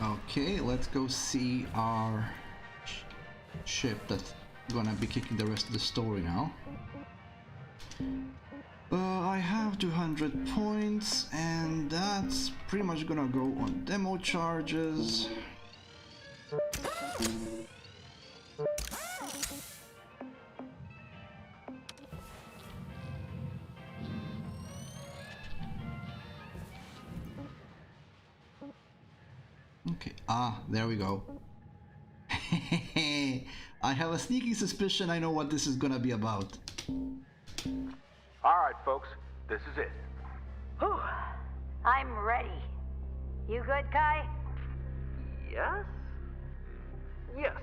Okay, let's go see our ship that's gonna be kicking the rest of the story now. I have 200 points, and that's pretty much gonna go on demo charges. Okay, there we go. I have a sneaking suspicion I know what this is gonna be about. Alright, folks, this is it. Whew. I'm ready. You good, Kai? Yes? Yes.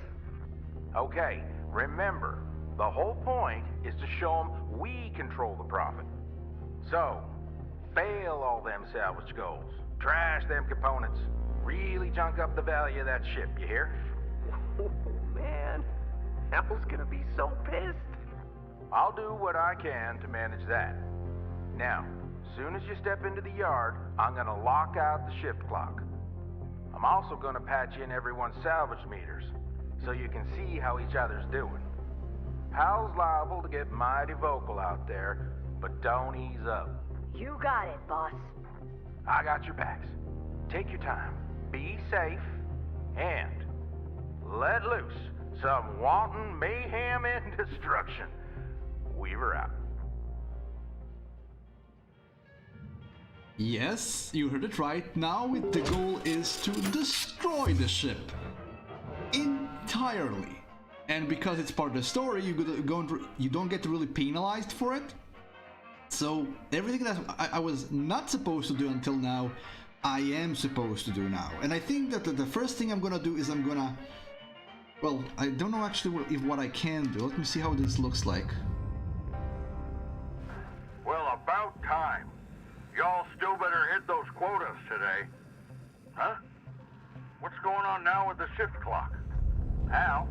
Okay, remember, the whole point is to show them we control the profit. So, fail all them salvage goals, trash them components, really junk up the value of that ship, you hear? Oh, man. Apple's gonna be so pissed. I'll do what I can to manage that. Now, as soon as you step into the yard, I'm gonna lock out the shift clock. I'm also gonna patch in everyone's salvage meters, so you can see how each other's doing. Pal's liable to get mighty vocal out there, but don't ease up. You got it, boss. I got your backs. Take your time, be safe, and let loose some wanton mayhem and destruction. Weaver out. Yes, you heard it right. Now the goal is to destroy the ship entirely. And because it's part of the story, you don't get really penalized for it. So everything that I was not supposed to do until now, I am supposed to do now. And I think that the first thing I'm gonna do is well, I don't know actually what I can do. Let me see how this looks like. Well, about time. Y'all still better hit those quotas today. Huh? What's going on now with the shift clock? Hal,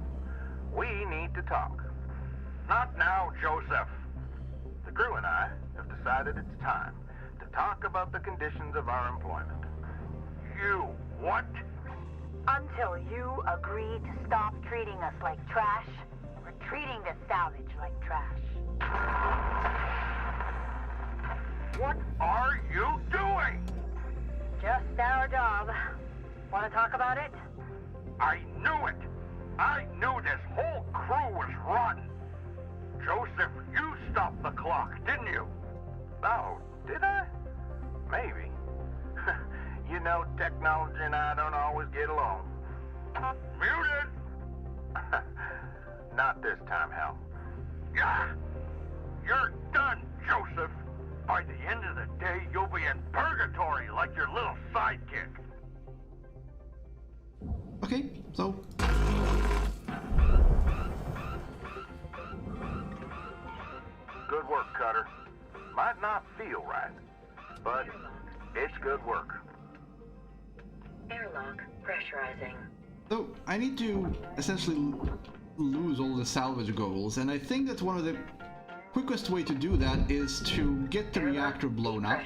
we need to talk. Not now, Joseph. The crew and I have decided it's time to talk about the conditions of our employment. You what? Until you agree to stop treating us like trash, we're treating the salvage like trash. What are you doing? Just our job. Want to talk about it? I knew it. I knew this whole crew was rotten. Joseph, you stopped the clock, didn't you? Oh, did I? Maybe. You know, technology and I don't always get along. Muted! Not this time, Hal. Yeah. You're done, Joseph. By the end of the day, you'll be in purgatory like your little sidekick. Okay, so Good work, Cutter. Might not feel right, but it's good work. Airlock pressurizing. So I need to essentially lose all the salvage goals, and I think that one of the quickest way to do that is to get the reactor blown up.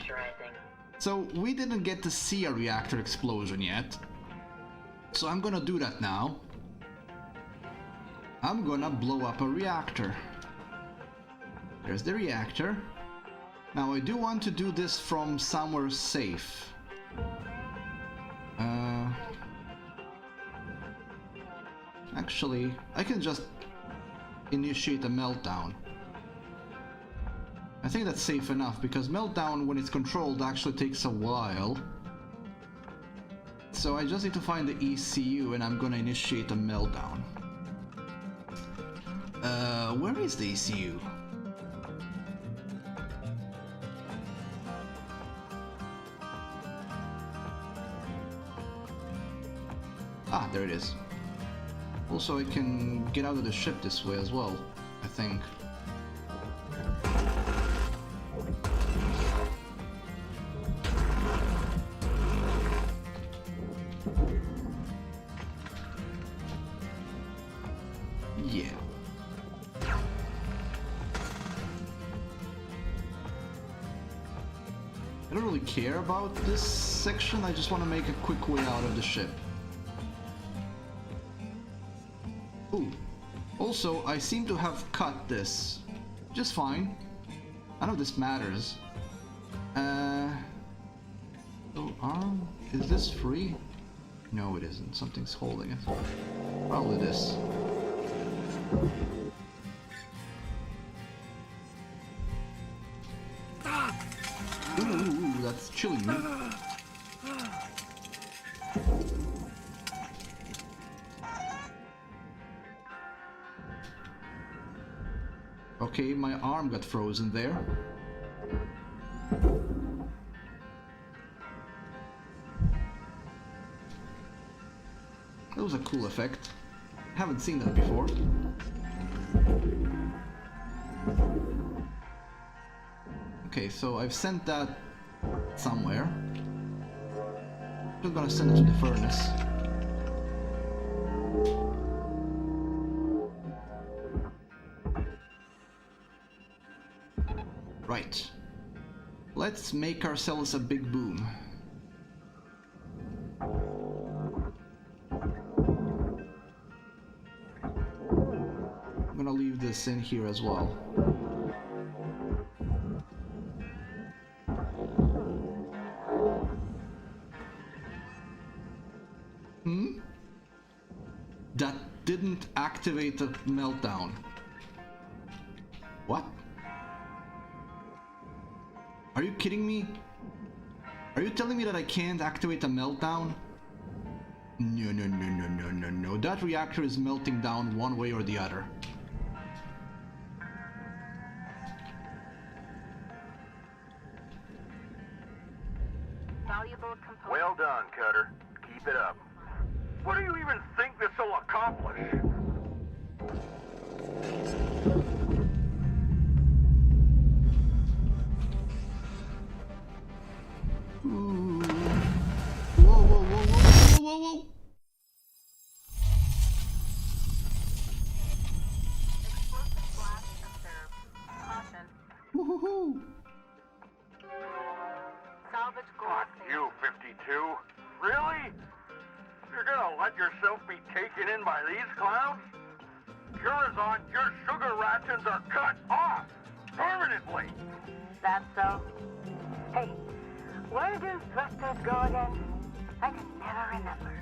So we didn't get to see a reactor explosion yet. So I'm gonna do that now. I'm gonna blow up a reactor. There's the reactor. Now I do want to do this from somewhere safe. Actually, I can just initiate a meltdown. I think that's safe enough, because meltdown, when it's controlled, actually takes a while. So I just need to find the ECU, and I'm gonna initiate a meltdown. Where is the ECU? Ah, there it is. Also, I can get out of the ship this way as well, I think. Yeah. I don't really care about this section, I just want to make a quick way out of the ship. Ooh. Also, I seem to have cut this just fine. I know this matters. So arm, is this free? No, it isn't. Something's holding it. Probably this. Ooh, that's chilling me. Okay, my arm got frozen there. That was a cool effect. Haven't seen that before. Okay, so I've sent that somewhere. Just gonna send it to the furnace. Right. Let's make ourselves a big boom. I'm gonna leave this in here as well. That didn't activate the meltdown. What? Are you kidding me? Are you telling me that I can't activate the meltdown? No. That reactor is melting down one way or the other. Well done, Cutter. Keep it up. What do you even think this will accomplish? Ooh. Whoa. Explosive blast observed. Caution. Woohoo! Salvage gold. Fuck you, 52. Really? You're gonna let yourself be taken in by these clowns? Curazon, your sugar rations are cut off! Permanently! That's so. Hey, where do thrusters go again? I can never remember.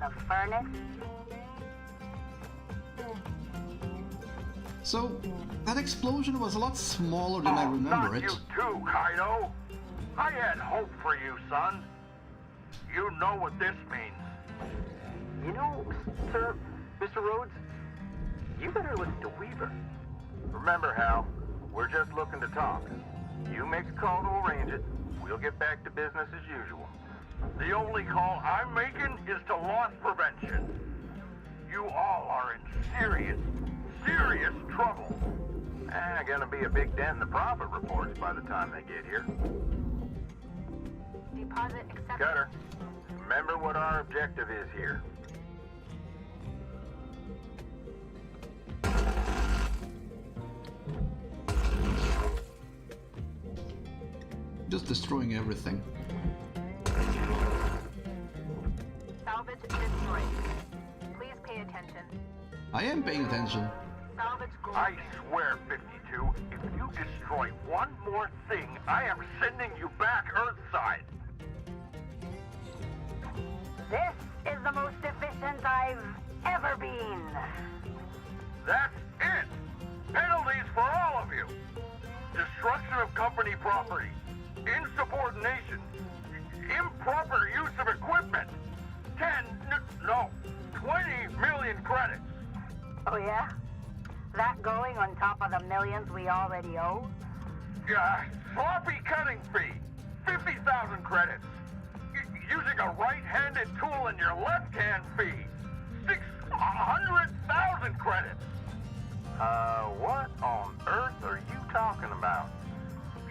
The furnace? So, that explosion was a lot smaller than I remember not it. you too, Kaido! I had hope for you, son. You know what this means. You know, sir, Mr. Rhodes, you better listen to Weaver. Remember, Hal, we're just looking to talk. You make a call to arrange it. We'll get back to business as usual. The only call I'm making is to loss prevention. You all are in serious trouble. Gonna be a big dent in the profit reports by the time they get here. Deposit accepted. Cutter, remember what our objective is here. Just destroying everything. Salvage destroyed. Please pay attention. I am paying attention. Salvage gold. I swear, 52, if you destroy one more thing, I am sending you back Earthside. This is the most efficient I've ever been. That's it. Penalties for all of you. Destruction of company property. Insubordination. Improper use of equipment. 20 million credits. Oh yeah? That going on top of the millions we already owe? Yeah, sloppy cutting fee. 50,000 credits. Using a right-handed tool in your left hand fee. 600,000 credits. What on earth are you talking about?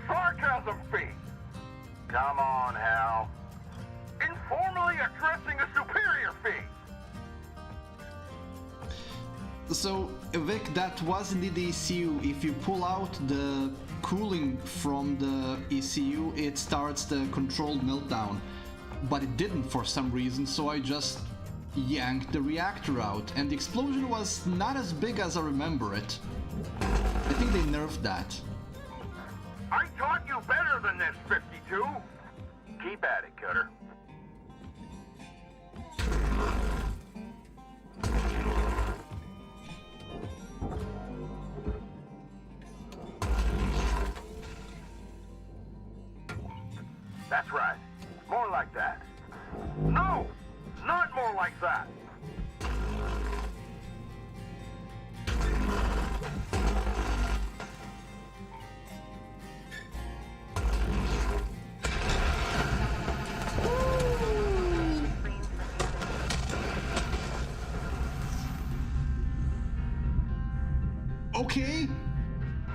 Sarcasm fee. Come on, Hal. Informally addressing a superior fee. So, Vic, that was indeed the ECU. If you pull out the cooling from the ECU, it starts the controlled meltdown. But it didn't for some reason, so I just yanked the reactor out, and the explosion was not as big as I remember it. I think they nerfed that. I taught you better than this, 52. Keep at it, Cutter. That's right. More like that. No! Not more like that! Okay,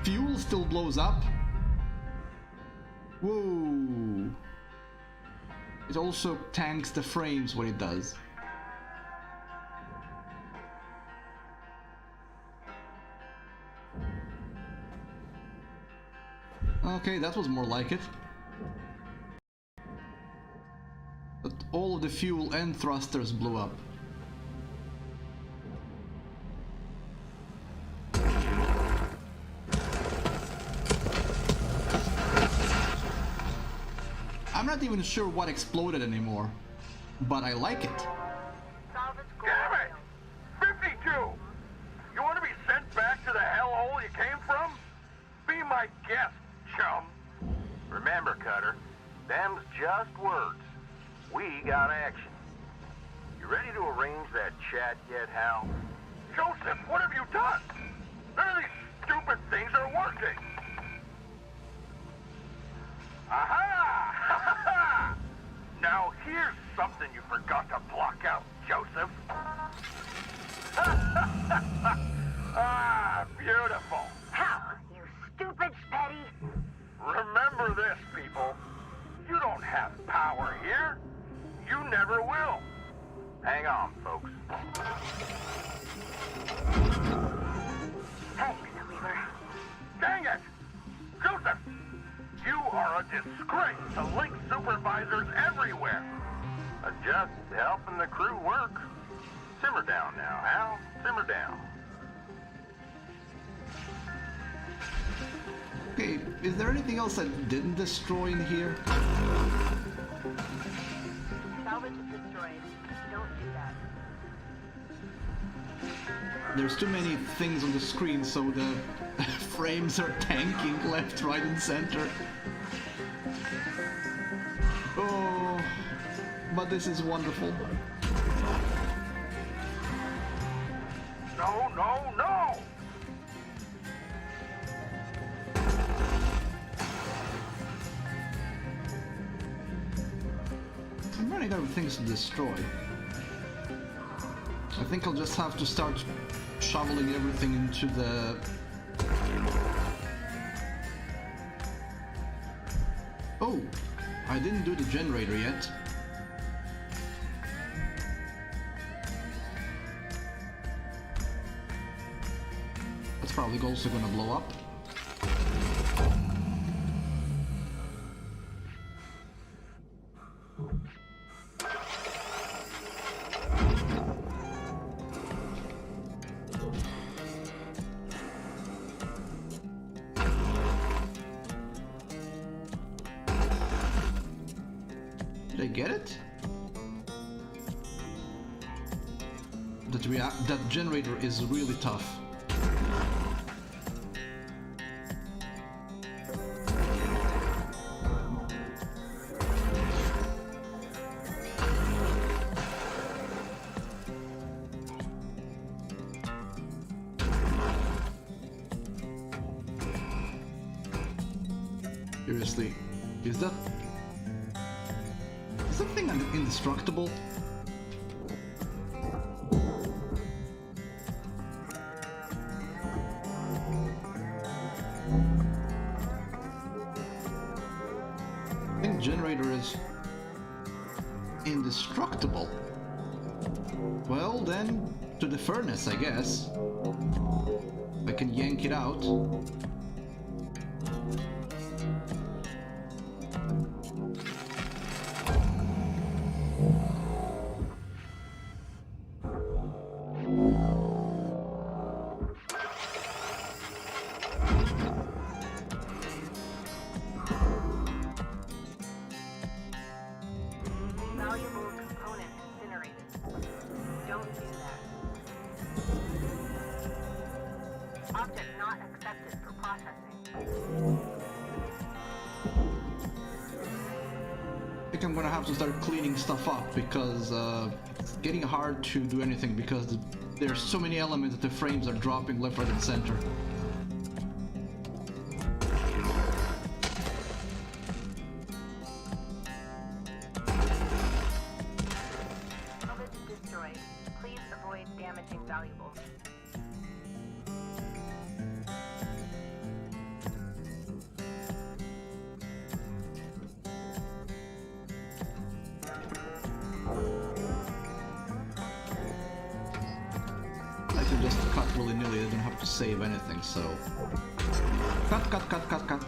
fuel still blows up. Whoa. It also tanks the frames when it does. Okay, that was more like it. But all of the fuel and thrusters blew up. I'm not even sure what exploded anymore, but I like it. Salvage Damn it! 52! You want to be sent back to the hellhole you came from? Be my guest, chum. Remember, Cutter, them's just words. We got action. You ready to arrange that chat yet, Hal? Joseph, what have you done? None of these stupid things are working. Aha! Now here's something you forgot to block out, Joseph. Ah, beautiful. How, you stupid Spetty? Remember this, people. You don't have power here. You never will. Hang on, folks. Thanks, Weaver. Dang it! Joseph, you are a disgrace to Link supervisors everywhere. Just helping the crew work. Simmer down now, Hal. Simmer down. Okay, is there anything else I didn't destroy in here? Salvage is destroyed. Don't do that. There's too many things on the screen, so the frames are tanking left, right, and center. Oh, but this is wonderful. No, no, no! I'm running out of things to destroy. I think I'll just have to start shoveling everything into the... Oh, I didn't do the generator yet. That's probably also gonna blow up. Did I get it? That generator is really tough. Seriously, is that thing indestructible? I think generator is indestructible. Well then, to the furnace, I guess. I can yank it out. have to start cleaning stuff up because it's getting hard to do anything because there's so many elements that the frames are dropping left, right, and center. Salvage destroyed. Please avoid damaging valuables. I can just cut willy-nilly, I don't have to save anything, so... Cut, cut, cut, cut, cut.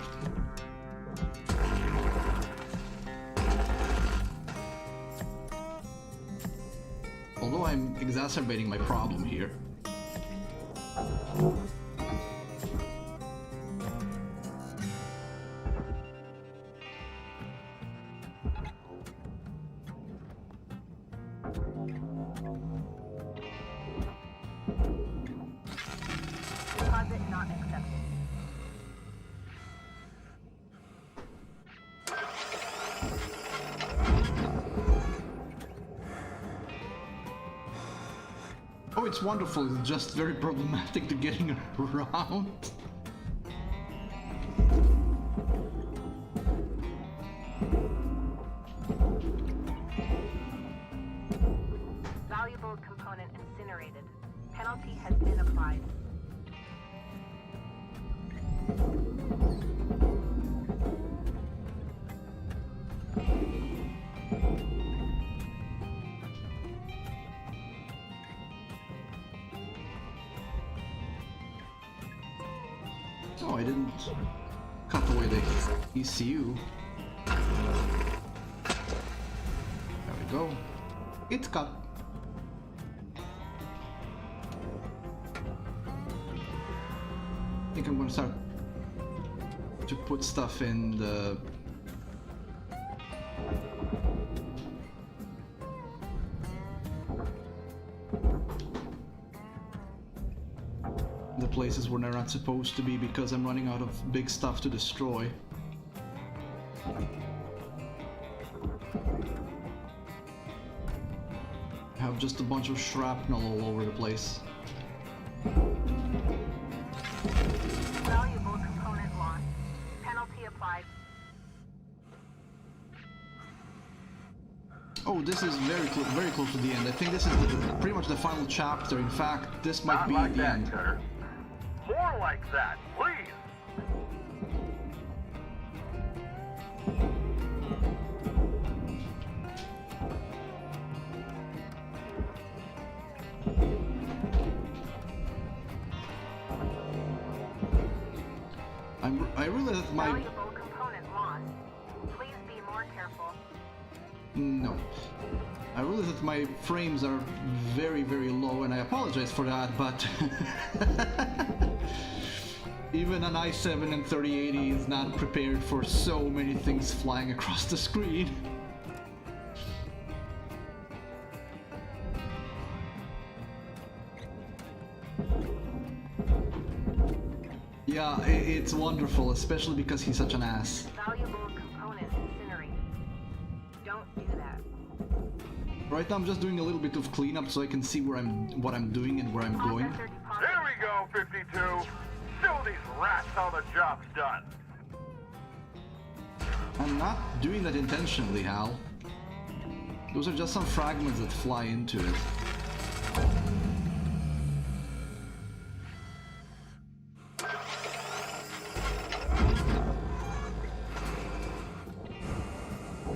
Although I'm exacerbating my problem here. Deposit not accepted. Oh, it's wonderful, it's just very problematic to getting around. Valuable component incinerated. Penalty has been applied. Oh, I didn't cut away the ECU. There we go. It's cut. I think I'm gonna start to put stuff in the places where they're not supposed to be because I'm running out of big stuff to destroy. I have just a bunch of shrapnel all over the place. Valuable component lost. Penalty applied. Oh, this is very close to the end. I think this is pretty much the final chapter. In fact, this might Not be like the that, end. Cutter. More like that, please. I realize that my Valuable component lost. Please be more careful. no. I realize that my frames are very low, and I apologize for that, but even an i7 and 3080 is not prepared for so many things flying across the screen. Yeah, it's wonderful, especially because he's such an ass. Valuable component incinerated. Don't do that. Right now I'm just doing a little bit of cleanup so I can see what I'm doing and where I'm going. Processor deposit. There we go, 52. Show these rats how the job's done. I'm not doing that intentionally, Hal. Those are just some fragments that fly into it.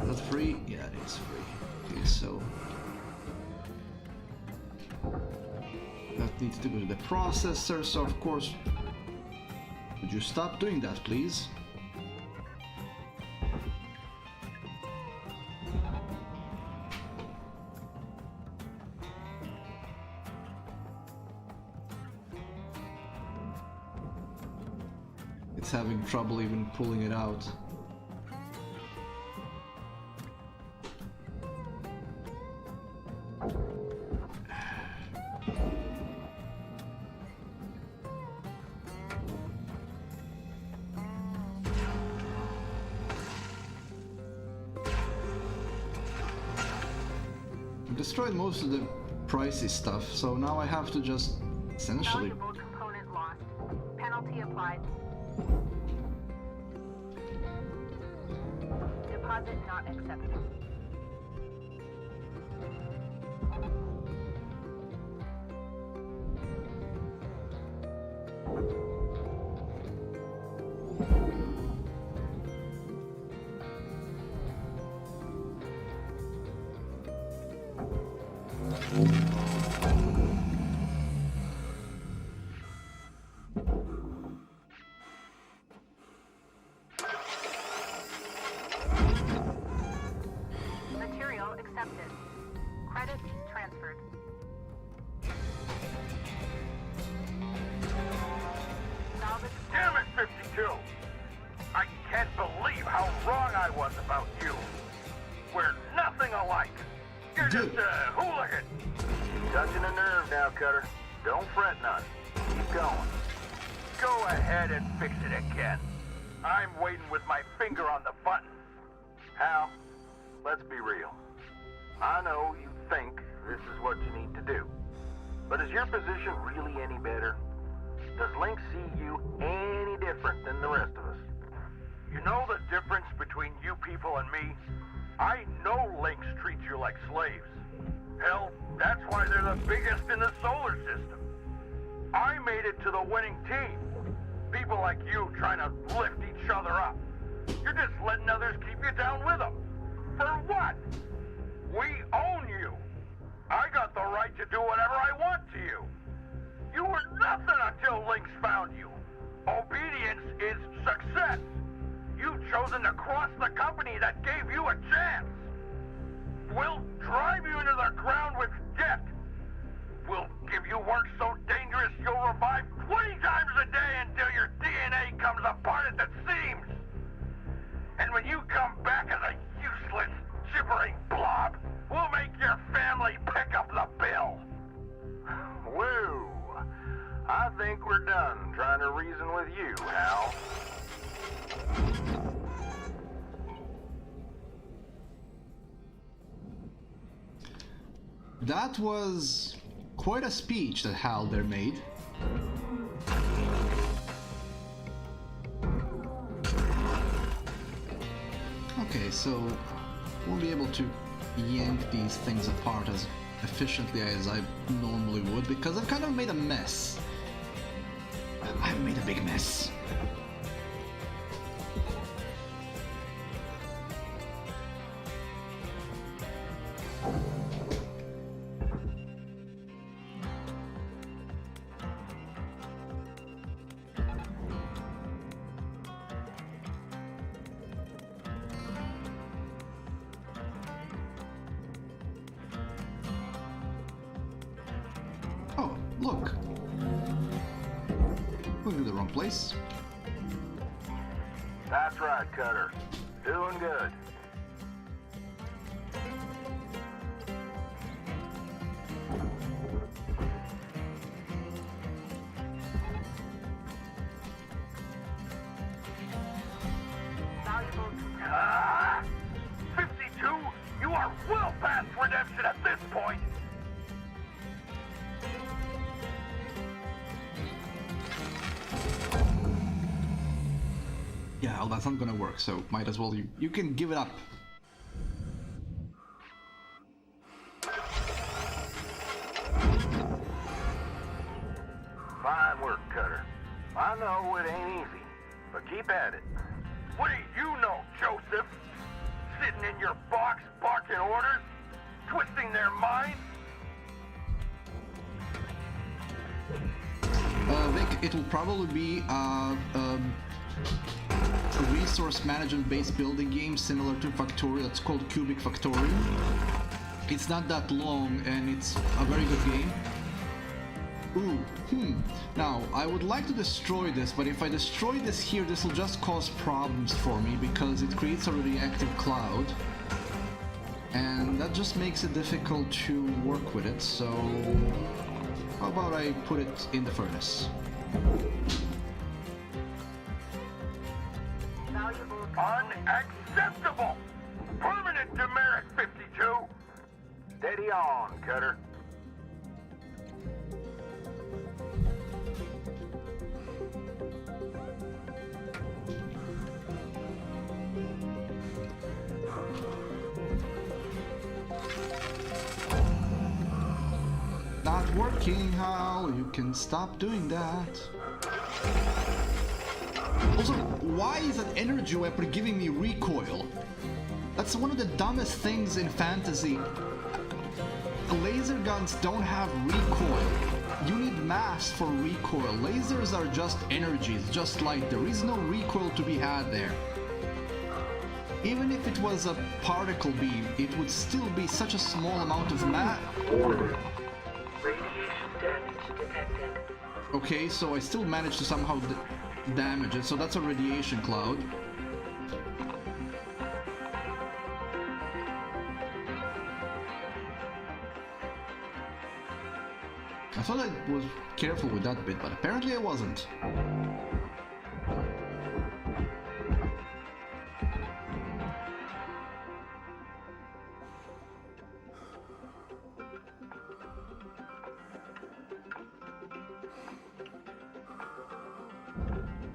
Is that free? Yeah, it is free. Okay, so that needs to go to the processor, so of course, would you stop doing that, please? It's having trouble even pulling it out. destroyed most of the pricey stuff, so now I have to just essentially... Valuable component lost. Penalty applied. Deposit not accepted. Material accepted. Credits transferred. Salvage. Damn it, 52! I can't believe how wrong I was about you. We're nothing alike. You're Dude. just a hooligan. Touching a nerve now, Cutter. Don't fret none. Keep going. Go ahead and fix it again. I'm waiting with my finger on the button. Hal, let's be real. I know you think this is what you need to do. But is your position really any better? Does Link see you any different than the rest of us? You know the difference between you people and me? I know Lynx treats you like slaves. Hell, that's why they're the biggest in the solar system. I made it to the winning team. People like you trying to lift each other up. You're just letting others keep you down with them. For what? We own you. I got the right to do whatever I want to you. You were nothing until Lynx found you. Obedience is success. You've chosen to cross the company that gave you a chance. We'll drive you into the ground with debt. We'll give you work so dangerous you'll revive 20 times a day until your DNA comes apart at the seams. And when you come back as a useless, gibbering blob, we'll make your family pick up the bill. Woo! I think we're done trying to reason with you, Hal. That was quite a speech that Hal there made. Okay, so we'll be able to yank these things apart as efficiently as I normally would, because I've kind of made a mess. I've made a big mess. Oh, look. We're in the wrong place. That's right, Cutter. Doing good. Valuable. 52? You are well past redemption at this point. Yeah, well, that's not gonna work, so might as well you can give it up. Fine work, Cutter. I know it ain't easy, but keep at it. What do you know, Joseph? Sitting in your box barking orders? Twisting their minds? Vic, it will probably be a resource management based building game similar to Factorio that's called Cubic Factorio. It's not that long and it's a very good game. Now, I would like to destroy this, but if I destroy this here, this will just cause problems for me because it creates a radioactive cloud. And that just makes it difficult to work with it, so how about I put it in the furnace? Valuable. Unacceptable! Permanent demerit, 52! Steady Steady on, Cutter. Not working, Hal. You can stop doing that. Also, why is that energy weapon giving me recoil? That's one of the dumbest things in fantasy. Laser guns don't have recoil. You need mass for recoil. Lasers are just energies, just light. There is no recoil to be had there. Even if it was a particle beam, it would still be such a small amount of mass. Radiation damage detected. Okay, so I still managed to somehow damage it, so that's a radiation cloud. I thought I was careful with that bit, but apparently I wasn't.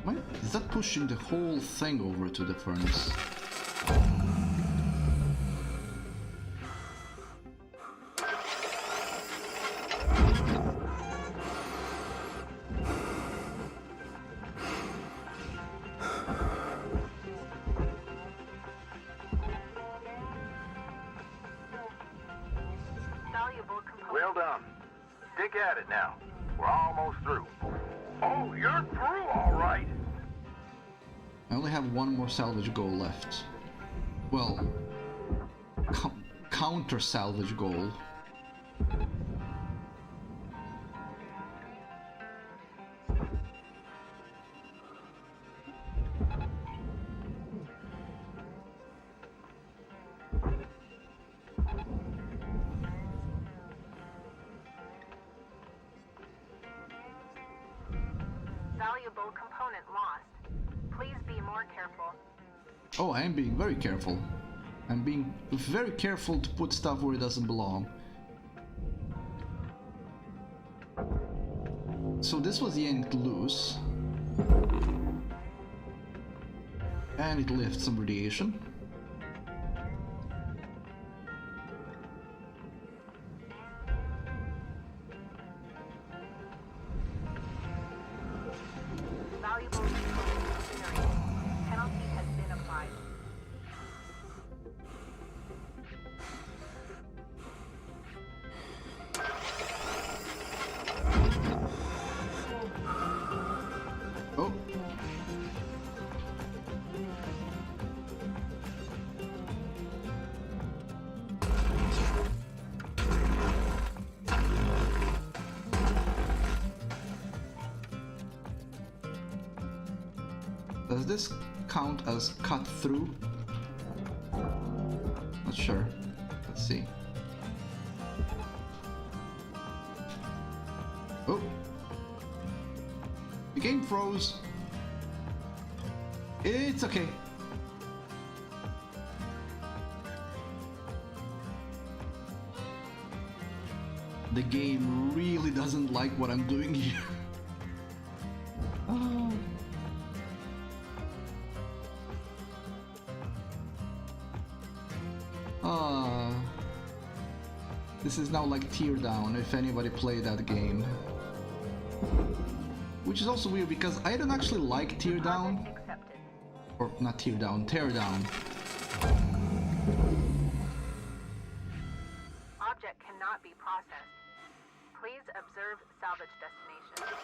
Why is that pushing the whole thing over to the furnace? Well done. Stick at it now. We're almost through. Oh, you're through all right. I only have one more salvage goal left. Well, counter salvage goal. Valuable component lost. Please be more careful. Oh, I am being very careful. I'm being very careful to put stuff where it doesn't belong. So this was yanked loose. And it left some radiation. Valuable component incinerated. Penalty has been applied. Oh. Does this count as cut through? Not sure. Let's see. Oh. The game froze. It's okay. The game really doesn't like what I'm doing here. Oh. This is now like Teardown, if anybody played that game. Which is also weird because I don't actually like Teardown. Accepted. Or not Teardown, Teardown. Object cannot be processed. Please observe salvage destination.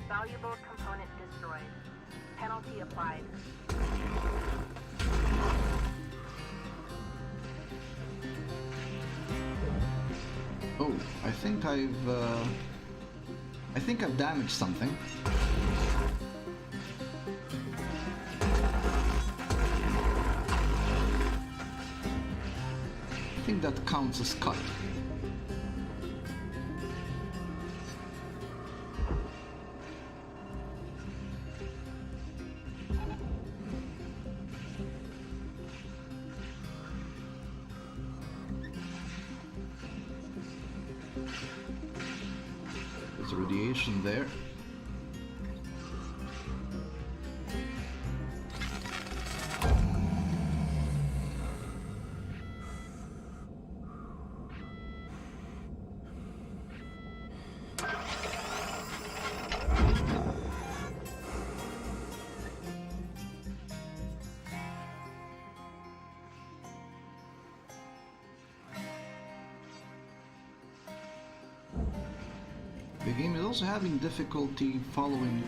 Valuable component destroyed. Penalty applied. Oh, I think I've damaged something. think that counts as cut. There's radiation there. The game is also having difficulty following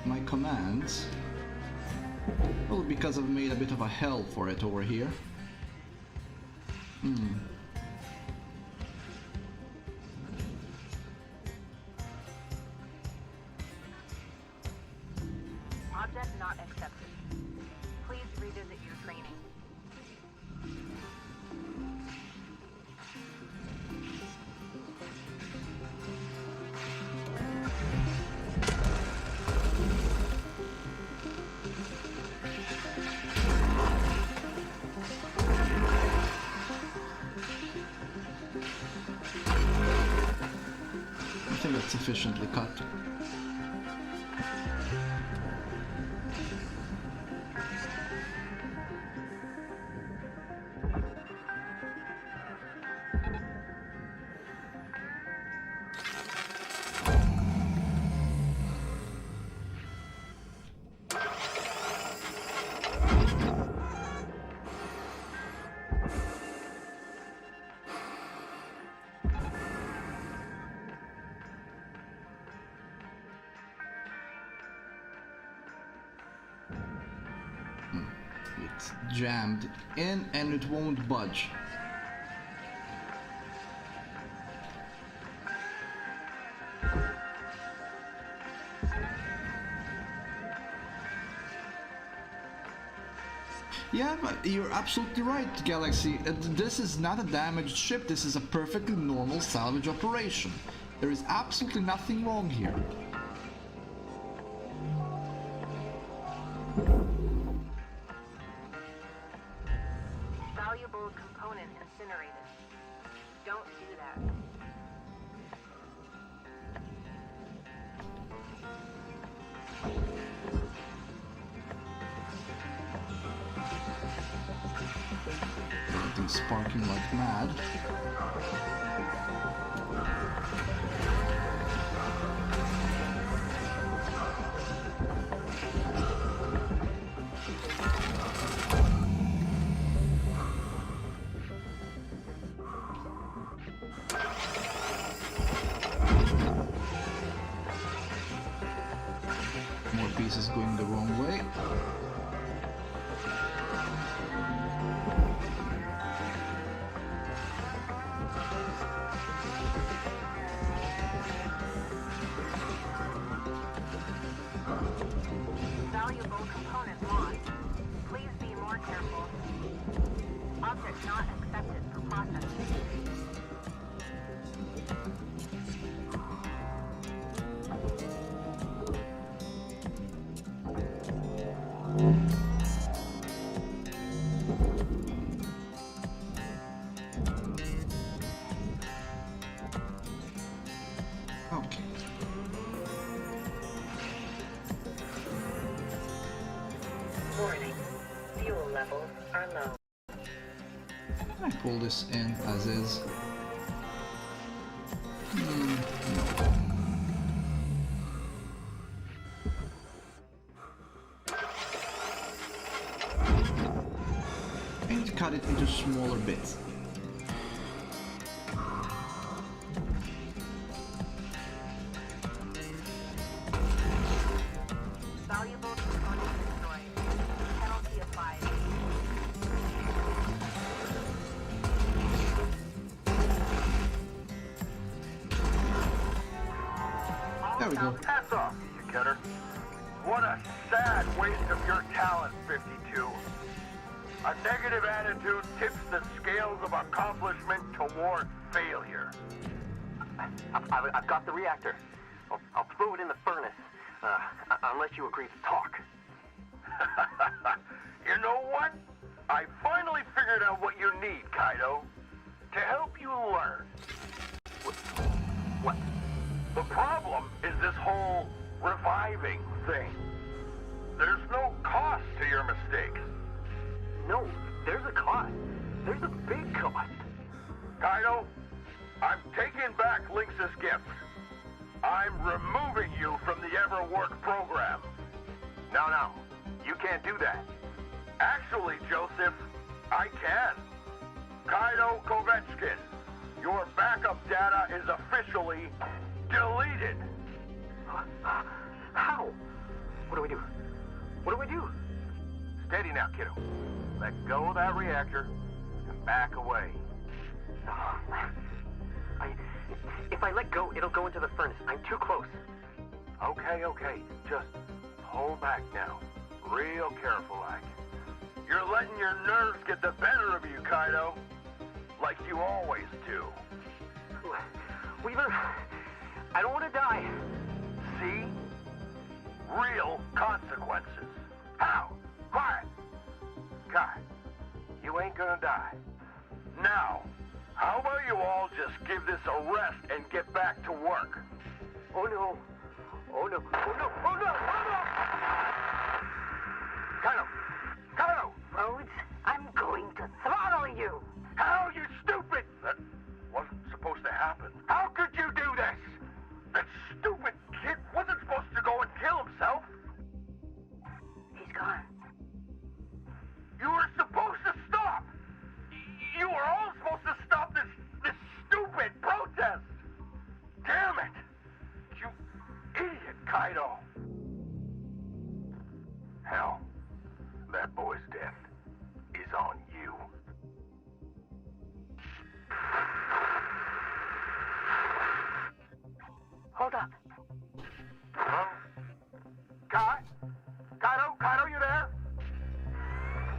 my commands. Well, because I've made a bit of a hell for it over here. Object not accepted. Please revisit your training. I think that's sufficiently cut. It's jammed in and it won't budge. Yeah, but you're absolutely right, Galaxy. This is not a damaged ship, this is a perfectly normal salvage operation. There is absolutely nothing wrong here. Valuable component incinerated. Don't do that. Everything's sparking like mad. More pieces going the wrong way. Valuable component lost. Please be more careful. Object not accepted for processing. Okay. Warning. Fuel levels are low. I pull this in as is. No. I need to cut it into smaller bits. Valuable component destroyed. Penalty applied. There we go. Hats off to you, Cutter. What a sad waste of your talent, 52. A negative attitude tips the scales of accomplishment toward failure. I've got the reactor. I'll throw it in the furnace, unless you agree to talk. You know what? I finally figured out what you need, Kaido. To help you learn. What? The problem is this whole reviving thing. There's no cost to your mistakes. No, there's a cost. There's a big cost. Kaido, I'm taking back Lynx's gifts. I'm removing you from the Everwork program. No, you can't do that. Actually, Joseph, I can. Kaido Kovetskin, your backup data is officially deleted. How? What do we do? What do we do? Steady now, kiddo. Let go of that reactor and back away. If I let go, it'll go into the furnace. I'm too close. Okay. Just hold back now. Real careful, like. You're letting your nerves get the better of you, Kaido. Like you always do. Weaver, I don't want to die. See? Real consequences. How? Quiet. Kai, you ain't gonna die. Now, how about you all just give this a rest and get back to work? Oh no. Kaido! Rhodes, I'm going to throttle you. How, you stupid? That wasn't supposed to happen. How could you do this? That stupid kid wasn't supposed to go and kill himself. He's gone. You were supposed to stop. You were all supposed to stop this stupid protest. Damn it. You idiot, Kaido. Hell, that boy's death is on you. Hold up. Huh? Kaido, you there?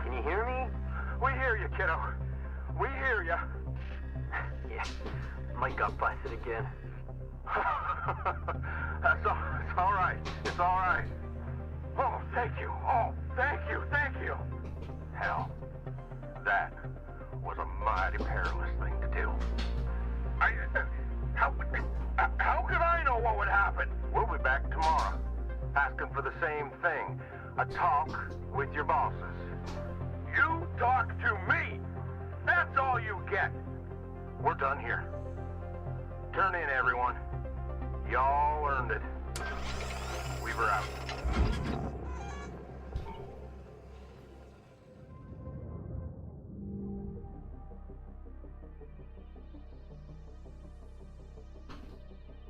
Can you hear me? We hear you, kiddo. We hear you. Yeah, Mike got busted again. It's all right. It's all right. Oh, thank you. Oh, thank you. Hell, that was a mighty perilous thing to do. How could I know what would happen? We'll be back tomorrow, asking for the same thing. A talk with your bosses. You talk to me. That's all you get. We're done here. Turn in, everyone. Y'all earned it. Weaver out.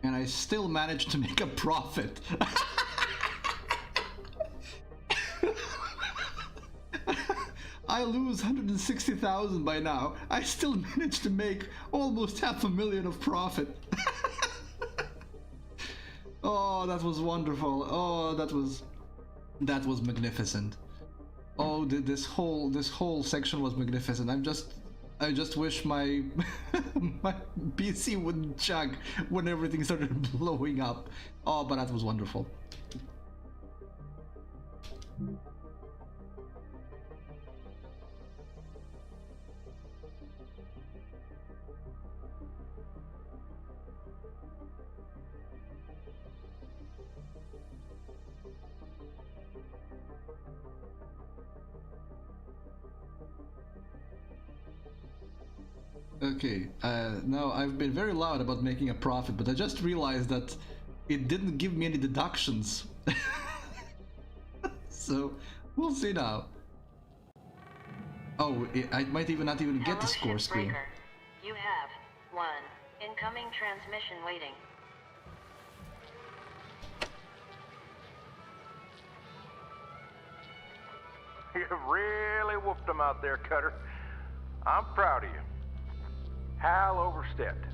And I still managed to make a profit. I lose 160,000 by now. I still managed to make almost $500,000 of profit. Oh, that was wonderful. Oh, that was magnificent. Oh, this whole section was magnificent. I just wish my my PC wouldn't chug when everything started blowing up. Oh, but that was wonderful. Okay, now I've been very loud about making a profit, but I just realized that it didn't give me any deductions. So, we'll see now. Oh, I might even not even get the score screen. Shipbreaker. You have 1 incoming transmission waiting. You really whooped them out there, Cutter. I'm proud of you. Hal overstepped,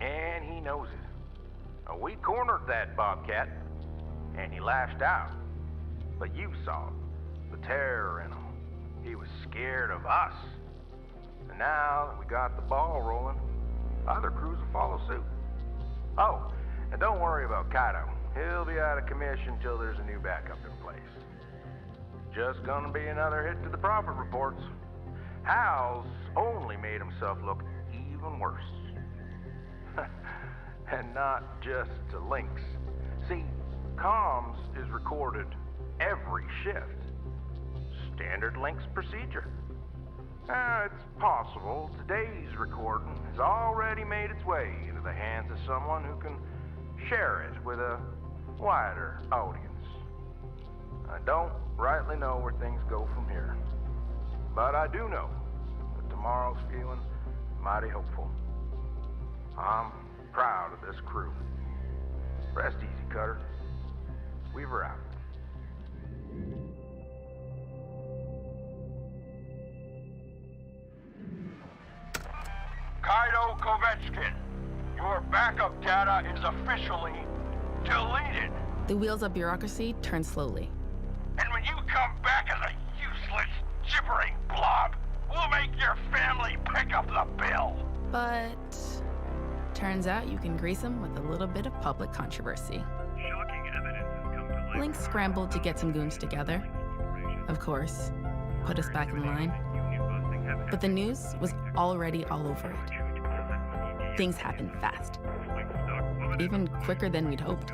and he knows it. We cornered that Bobcat, and he lashed out. But you saw it, the terror in him. he was scared of us. And now that we got the ball rolling, other crews will follow suit. Oh, and don't worry about Kaito. He'll be out of commission till there's a new backup in place. Just gonna be another hit to the profit reports. Hal's only made himself look even worse. And not just to Lynx. See, comms is recorded every shift. Standard Lynx procedure. It's possible today's recording has already made its way into the hands of someone who can share it with a wider audience. I don't rightly know where things go from here, but I do know that tomorrow's feeling mighty hopeful. I'm proud of this crew. Rest easy, Cutter. Weaver out. Kaido Kovetskin, your backup data is officially deleted. The wheels of bureaucracy turn slowly. And when you come back as a useless, gibbering blob, we'll make your family pick up the bill. But turns out you can grease them with a little bit of public controversy. Shocking evidence has come to light. Lynx scrambled to get some goons together. Of course, put us back in line. But the news was already all over it. Things happened fast. Even quicker than we'd hoped.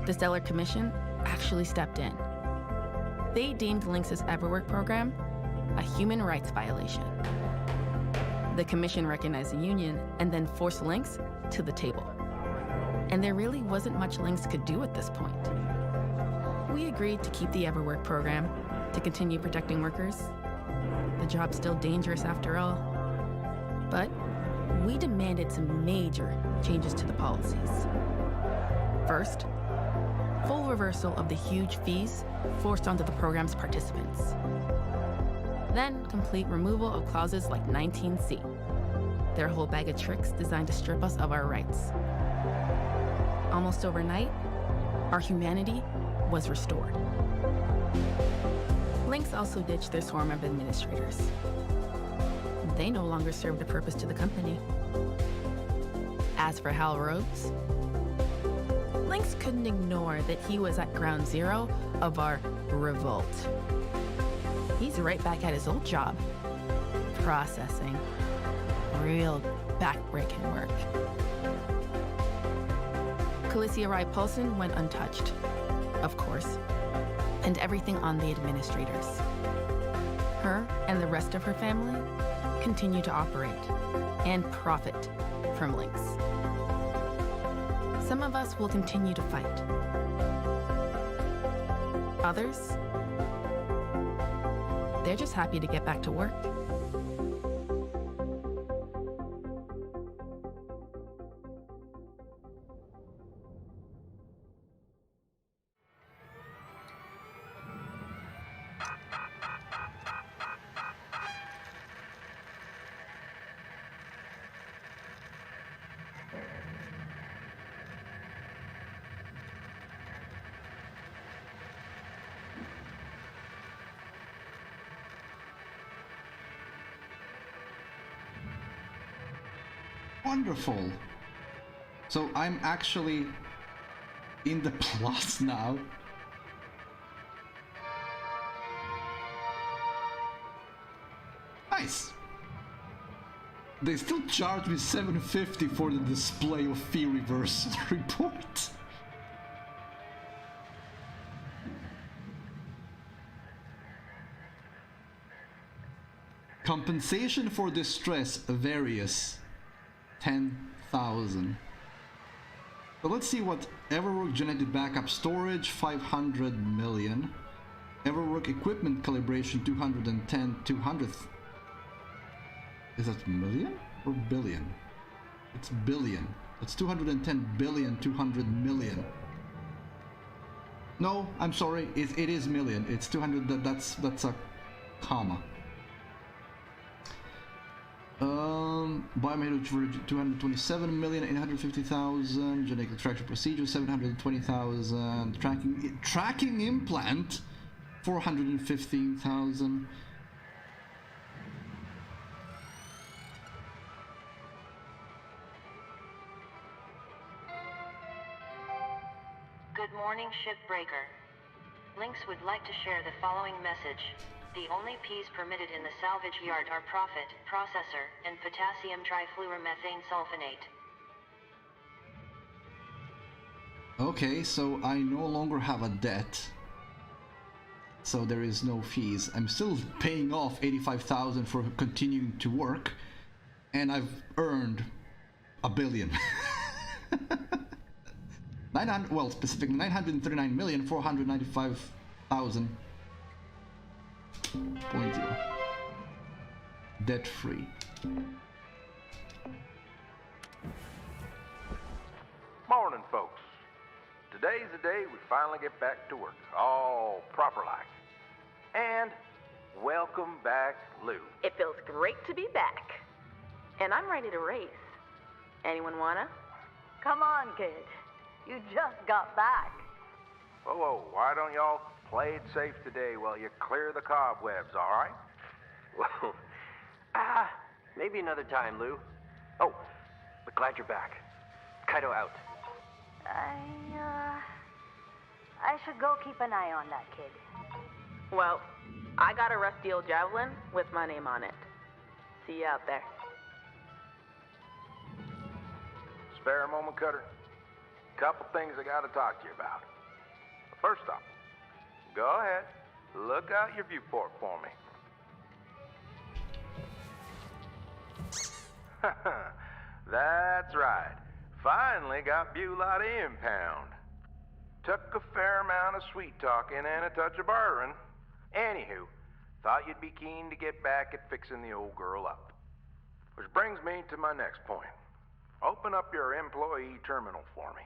The Stellar Commission actually stepped in. They deemed Lynx's Everwork program a human rights violation. The Commission recognized the union and then forced Lynx to the table. And there really wasn't much Lynx could do at this point. We agreed to keep the Everwork program, to continue protecting workers. The job's still dangerous after all. But we demanded some major changes to the policies. First, full reversal of the huge fees forced onto the program's participants. Then, complete removal of clauses like 19C. Their whole bag of tricks designed to strip us of our rights. Almost overnight, our humanity was restored. Lynx also ditched their swarm of administrators. They no longer served a purpose to the company. As for Hal Rhodes, Lynx couldn't ignore that he was at ground zero of our revolt. He's right back at his old job, processing. Real backbreaking work. Calicia Rai Paulson went untouched, of course, and everything on the administrators. Her and the rest of her family continue to operate and profit from Lynx. Some of us will continue to fight. Others, they're just happy to get back to work. Wonderful. So I'm actually in the plus now. Nice. They still charge me $750 for the display of fee reversal report. Compensation for distress various 10,000. So let's see what Everwork genetic backup storage 500 million. Everwork equipment calibration 210 200. Is that million or billion? It's billion. It's 210 billion 200 million. No, I'm sorry. It is million. It's 200. That's a comma. Biomedical for 227,850,000. Genetic extraction procedure 720,000. Tracking implant 415,000. Good morning, Shipbreaker. Lynx would like to share the following message. The only P's permitted in the salvage yard are profit, processor, and potassium trifluoromethane sulfonate. Okay, so I no longer have a debt. So there is no fees. I'm still paying off 85,000 for continuing to work, and I've earned $1 billion. 900, well, specifically 939,495,000.0. Debt free. Morning, folks. Today's the day we finally get back to work, all proper-like. And welcome back, Lou. It feels great to be back. And I'm ready to race. Anyone wanna? Come on, kid. You just got back. Whoa, why don't y'all play it safe today while you clear the cobwebs, all right? Well, maybe another time, Lou. Oh, but glad you're back. Kaido out. I should go keep an eye on that kid. Well, I got a rusty old javelin with my name on it. See you out there. Spare a moment, Cutter? Couple things I gotta talk to you about. First off, go ahead, look out your viewport for me. That's right. Finally got Beulah to impound. Took a fair amount of sweet talking and a touch of bartering. Anywho, thought you'd be keen to get back at fixing the old girl up. Which brings me to my next point. Open up your employee terminal for me.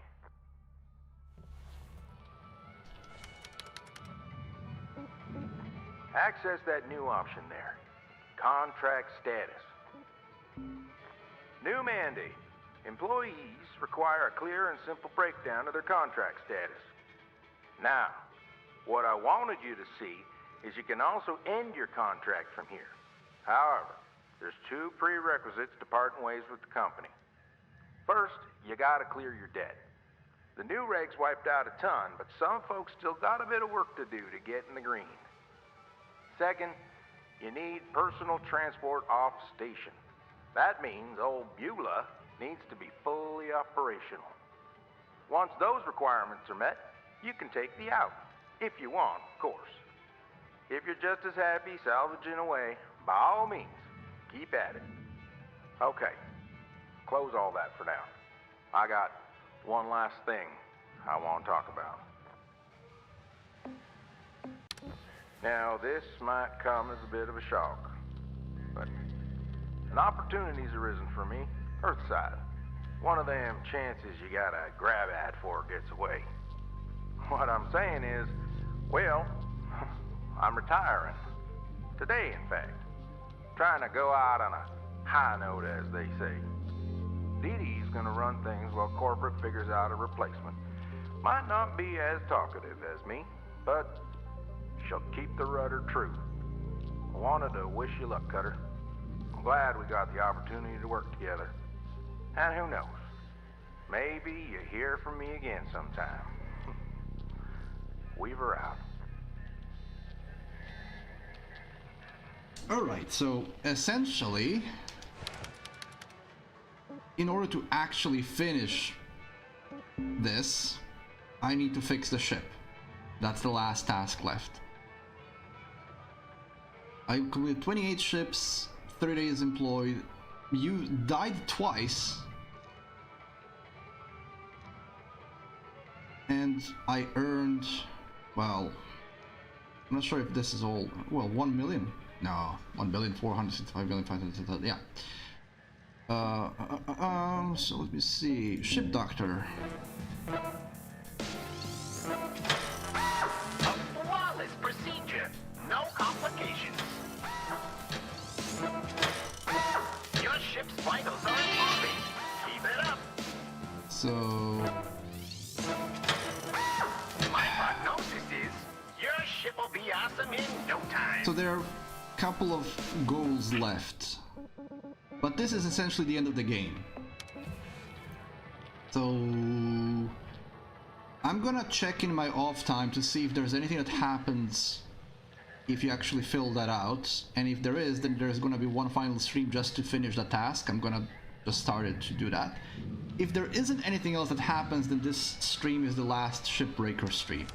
Access that new option there. Contract status. New mandate. Employees require a clear and simple breakdown of their contract status. Now, what I wanted you to see is you can also end your contract from here. However, there's two prerequisites to parting ways with the company. First, you gotta clear your debt. The new regs wiped out a ton, but some folks still got a bit of work to do to get in the green. Second, you need personal transport off station. That means old Beulah needs to be fully operational. Once those requirements are met, you can take the out, if you want, of course. If you're just as happy salvaging away, by all means, keep at it. Okay, close all that for now. I got one last thing I want to talk about. Now, this might come as a bit of a shock, but an opportunity's arisen for me, Earthside. One of them chances you gotta grab at before it gets away. What I'm saying is, well, I'm retiring. Today, in fact. Trying to go out on a high note, as they say. Dee Dee's gonna run things while corporate figures out a replacement. Might not be as talkative as me, but she'll keep the rudder true. I wanted to wish you luck, Cutter. I'm glad we got the opportunity to work together. And who knows, maybe you hear from me again sometime. Weaver out. Alright, so essentially, in order to actually finish this, I need to fix the ship. That's the last task left. I completed 28 ships, 30 days employed. You died twice. And I earned, well, I'm not sure if this is all, well, 1 million. No, 1,465,500, yeah. So let me see. Ship doctor. A flawless procedure. No complications. Your ship's vitals are improving. Keep it up. So My prognosis is your ship will be awesome in no time. So there are a couple of goals left. But this is essentially the end of the game. So I'm gonna check in my off time to see if there's anything that happens if you actually fill that out, and if there is, then there's gonna be one final stream just to finish the task. I'm gonna just start it to do that. If there isn't anything else that happens, then this stream is the last Shipbreaker stream,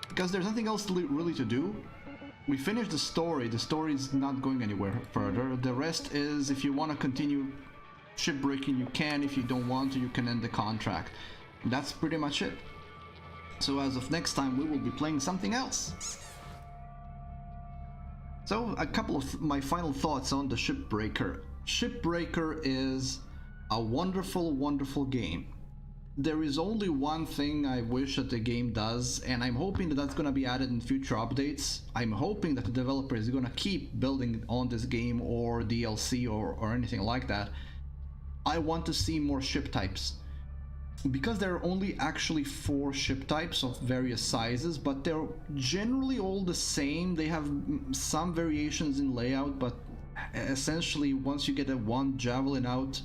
because there's nothing else really to do. We finished the story is not going anywhere further. The rest is, if you want to continue shipbreaking, you can. If you don't want to, you can end the contract. And that's pretty much it. So as of next time, we will be playing something else. So a couple of my final thoughts on the Shipbreaker. Shipbreaker is a wonderful, wonderful game. There is only one thing I wish that the game does, and I'm hoping that that's going to be added in future updates. I'm hoping that the developer is going to keep building on this game or DLC or anything like that. I want to see more ship types. Because there are only actually 4 ship types of various sizes, but they're generally all the same. They have some variations in layout, but essentially once you get a one javelin out,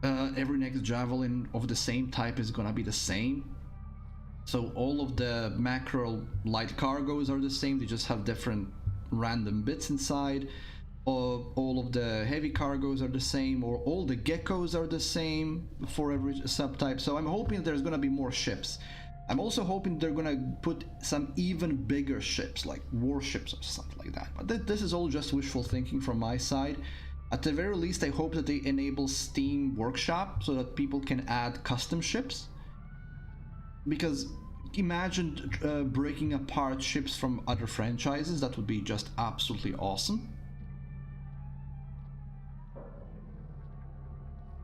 every next javelin of the same type is gonna be the same. So all of the macro light cargoes are the same, they just have different random bits inside. All of the heavy cargoes are the same, or all the geckos are the same for every subtype. So I'm hoping there's gonna be more ships. I'm also hoping they're gonna put some even bigger ships, like warships or something like that. But this is all just wishful thinking from my side. At the very least, I hope that they enable Steam Workshop so that people can add custom ships. Because imagine breaking apart ships from other franchises. That would be just absolutely awesome.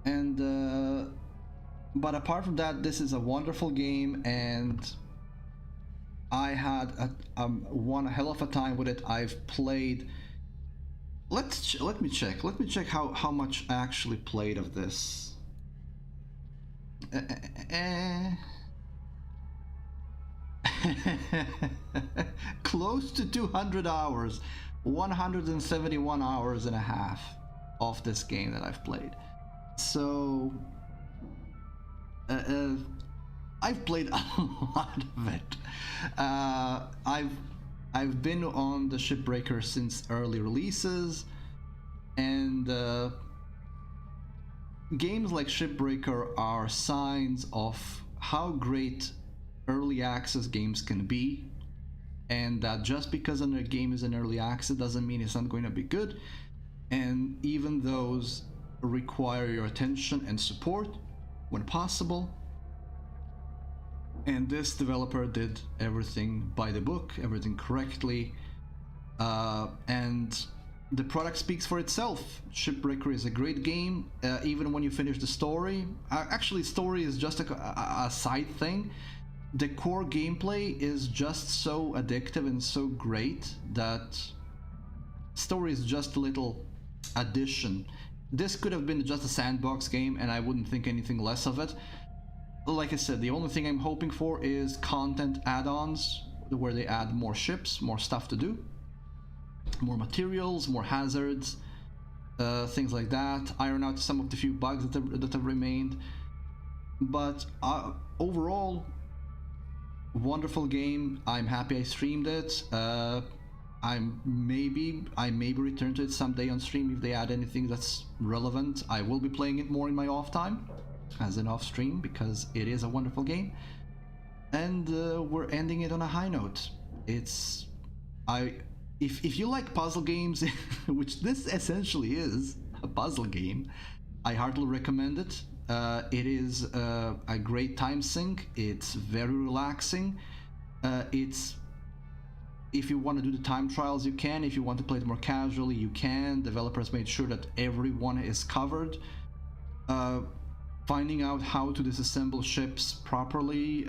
And but apart from that, this is a wonderful game, and I had one hell of a time with it. I've played. Let me check how much I actually played of this. Close to 200 hours, 171 hours and a half of this game that I've played. So I've played a lot of it. I've been on the Shipbreaker since early releases, and games like Shipbreaker are signs of how great early access games can be, and that just because a game is in early access doesn't mean it's not going to be good. And even those require your attention and support when possible. And this developer did everything by the book, everything correctly, and the product speaks for itself. Shipbreaker is a great game, even when you finish the story. Actually, story is just a side thing. The core gameplay is just so addictive and so great that story is just a little addition. This could have been just a sandbox game, and I wouldn't think anything less of it. Like I said, the only thing I'm hoping for is content add-ons, where they add more ships, more stuff to do, more materials, more hazards, things like that, iron out some of the few bugs that have remained. But overall, wonderful game. I'm happy I streamed it. I maybe return to it someday on stream if they add anything that's relevant. I will be playing it more in my off time as an off stream, because it is a wonderful game. And we're ending it on a high note. If you like puzzle games, which this essentially is a puzzle game, I heartily recommend it. It is a great time sink. It's very relaxing. If you want to do the time trials, you can. If you want to play it more casually, you can. Developers made sure that everyone is covered. Finding out how to disassemble ships properly,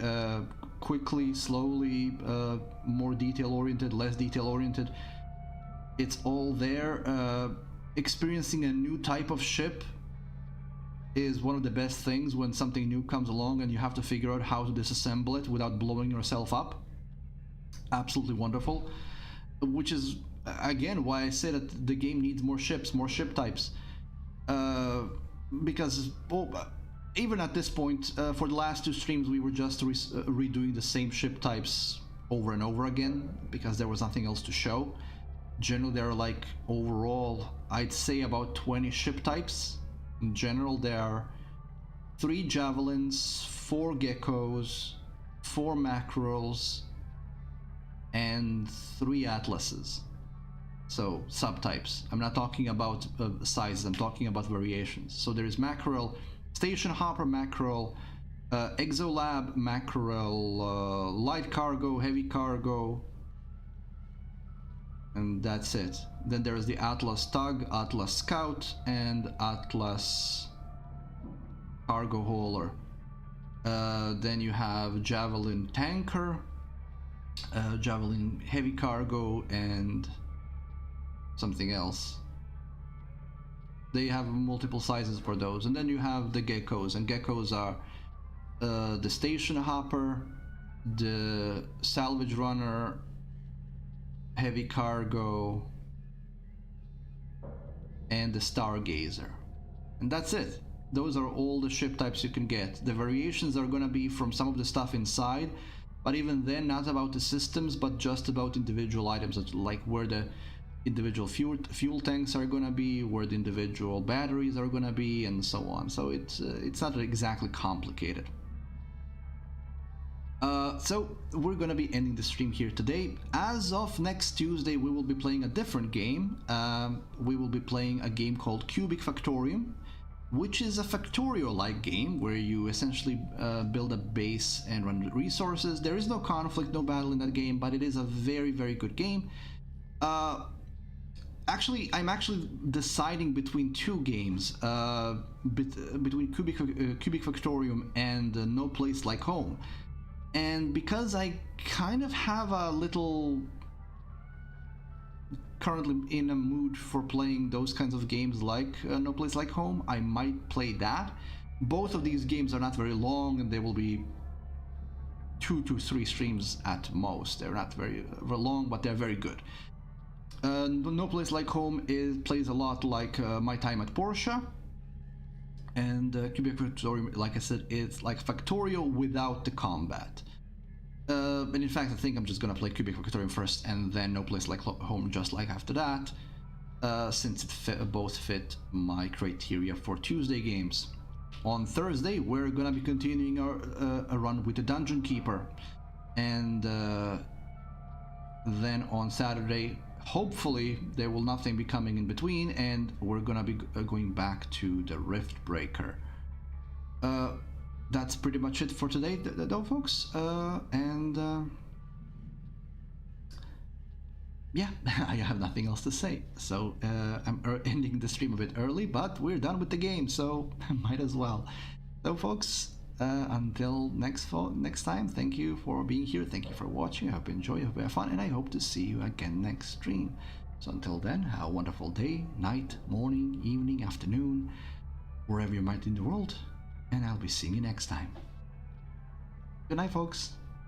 quickly, slowly, more detail-oriented, less detail-oriented, it's all there. Experiencing a new type of ship is one of the best things when something new comes along and you have to figure out how to disassemble it without blowing yourself up. absolutely wonderful, which is again why I say that the game needs more ships, more ship types, because even at this point, for the last two streams we were just redoing the same ship types over and over again because there was nothing else to show. Generally there are like overall I'd say about 20 ship types. In general there are 3 javelins, 4 geckos, 4 mackerels, and 3 atlases. So subtypes. I'm not talking about sizes, I'm talking about variations. So there is mackerel, station hopper mackerel, exolab mackerel, light cargo, heavy cargo, and that's it. Then there is the Atlas Tug, Atlas Scout, and Atlas Cargo Hauler. Then you have Javelin Tanker, Javelin Heavy Cargo, and something else. They have multiple sizes for those. And then you have the geckos, and geckos are the Station Hopper, the Salvage Runner, Heavy Cargo, and the Stargazer. And that's it. Those are all the ship types you can get. The variations are gonna be from some of the stuff inside, but even then not about the systems, but just about individual items, like where the individual fuel tanks are gonna be, where the individual batteries are gonna be, and so on. So it's not exactly complicated. So we're gonna be ending the stream here today. As of next Tuesday, we will be playing a different game. We will be playing a game called Cubic Factorium, which is a Factorio-like game where you essentially build a base and run resources. There is no conflict, no battle in that game, but it is a very, very good game. Actually, I'm actually deciding between 2 games, between Cubic Factorium and No Place Like Home. And because I kind of have a little currently in a mood for playing those kinds of games like No Place Like Home, I might play that. Both of these games are not very long, and they will be 2 to 3 streams at most. They're not very long, but they're very good. No Place Like Home plays a lot like My Time at Porsche, and Cubic Factorium, like I said, it's like Factorio without the combat. And in fact, I think I'm just gonna play Cubic Factorium first, and then No Place Like Home just like after that, since both fit my criteria for Tuesday games. On Thursday, we're gonna be continuing our run with the Dungeon Keeper, and then on Saturday, hopefully there will nothing be coming in between, and we're gonna be going back to the Rift Breaker. That's pretty much it for today, though, folks. Yeah, I have nothing else to say. So I'm ending the stream a bit early, but we're done with the game, so might as well. So, folks, until next time, thank you for being here. Thank you for watching. I hope you enjoy. I hope you have fun, and I hope to see you again next stream. So until then, have a wonderful day, night, morning, evening, afternoon, wherever you might be in the world, and I'll be seeing you next time. Good night, folks.